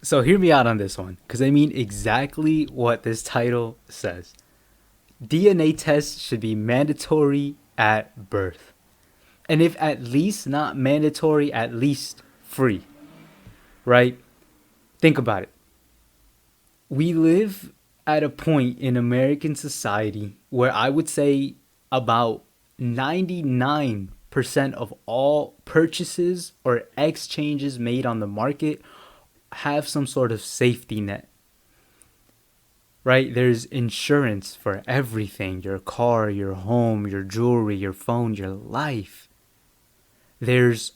So hear me out on this one, because I mean exactly what this title says. DNA tests should be mandatory at birth. And if at least not mandatory, at least free. Right? Think about it. We live at a point in American society where I would say about 99% of all purchases or exchanges made on the market have some sort of safety net. Right? There's insurance for everything: your car, your home, your jewelry, your phone, your life. There's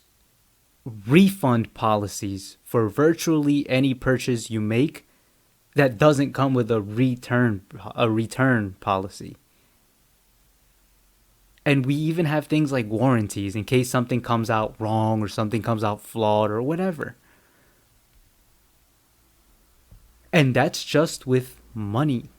refund policies for virtually any purchase you make that doesn't come with a return policy. And we even have things like warranties in case something comes out wrong or something comes out flawed or whatever. And that's just with money,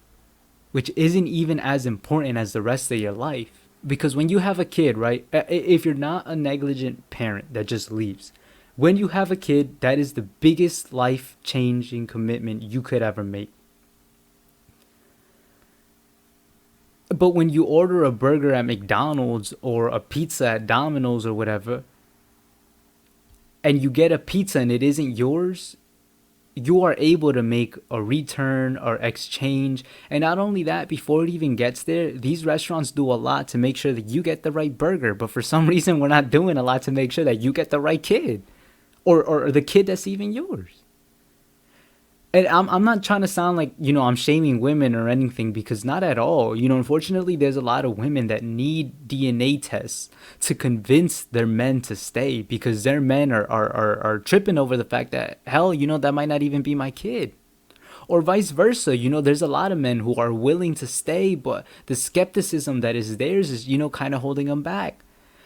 which isn't even as important as the rest of your life. Because when you have a kid, right, if you're not a negligent parent that just leaves, when you have a kid, that is the biggest life-changing commitment you could ever make. But when you order a burger at McDonald's or a pizza at Domino's or whatever, and you get a pizza and it isn't yours, you are able to make a return or exchange. And not only that, before it even gets there, these restaurants do a lot to make sure that you get the right burger. But for some reason, we're not doing a lot to make sure that you get the right kid, or the kid that's even yours. And I'm not trying to sound like, I'm shaming women or anything, because not at all. Unfortunately, there's a lot of women that need DNA tests to convince their men to stay, because their men are tripping over the fact that, hell, that might not even be my kid. Or vice versa. There's a lot of men who are willing to stay, but the skepticism that is theirs is, kind of holding them back.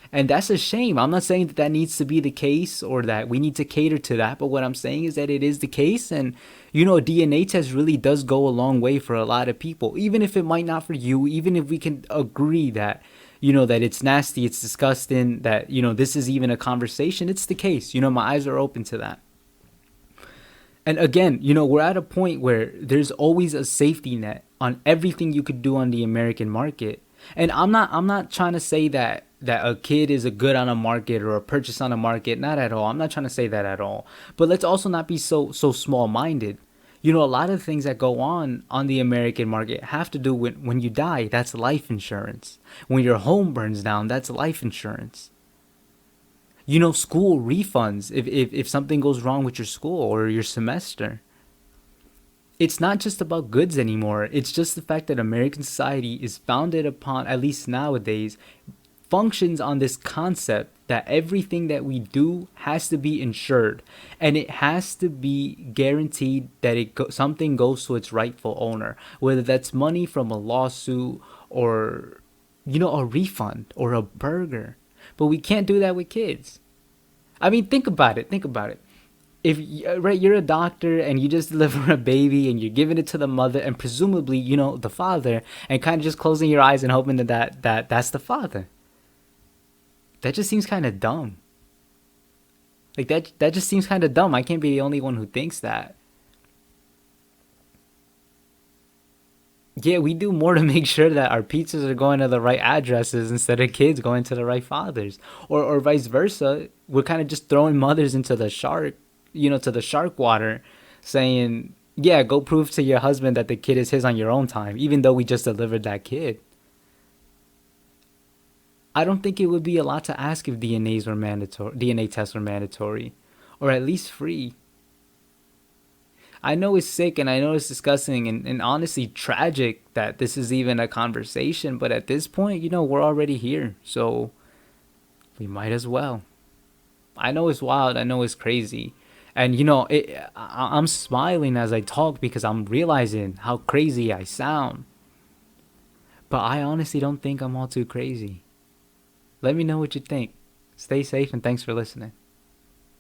And that's a shame. I'm not saying that needs to be the case or that we need to cater to that. But what I'm saying is that it is the case. And, a DNA test really does go a long way for a lot of people, even if it might not for you, even if we can agree that, that it's nasty, it's disgusting, that, this is even a conversation. It's the case. My eyes are open to that. And again, we're at a point where there's always a safety net on everything you could do on the American market. And I'm not trying to say that a kid is a good on a market or a purchase on a market. Not at all. I'm not trying to say that at all. But let's also not be so small-minded. A lot of things that go on the American market have to do with when you die, that's life insurance. When your home burns down, that's life insurance. School refunds if something goes wrong with your school or your semester. It's not just about goods anymore. It's just the fact that American society is founded upon, at least nowadays, functions on this concept that everything that we do has to be insured, and it has to be guaranteed that something goes to its rightful owner, whether that's money from a lawsuit or a refund or a burger. But we can't do that with kids. I mean, think about it. If you're a doctor and you just deliver a baby and you're giving it to the mother and presumably the father, and kind of just closing your eyes and hoping that's the father. That just seems kind of dumb. Like that just seems kind of dumb. I can't be the only one who thinks that. Yeah, we do more to make sure that our pizzas are going to the right addresses instead of kids going to the right fathers, or vice versa. We're kind of just throwing mothers into the shark, to the shark water, saying, yeah, go prove to your husband that the kid is his on your own time, even though we just delivered that kid. I don't think it would be a lot to ask if DNA tests were mandatory, or at least free. I know it's sick and I know it's disgusting and honestly tragic that this is even a conversation, but at this point, we're already here, so we might as well. I know it's wild, I know it's crazy, and I'm smiling as I talk because I'm realizing how crazy I sound. But I honestly don't think I'm all too crazy. Let me know what you think. Stay safe and thanks for listening.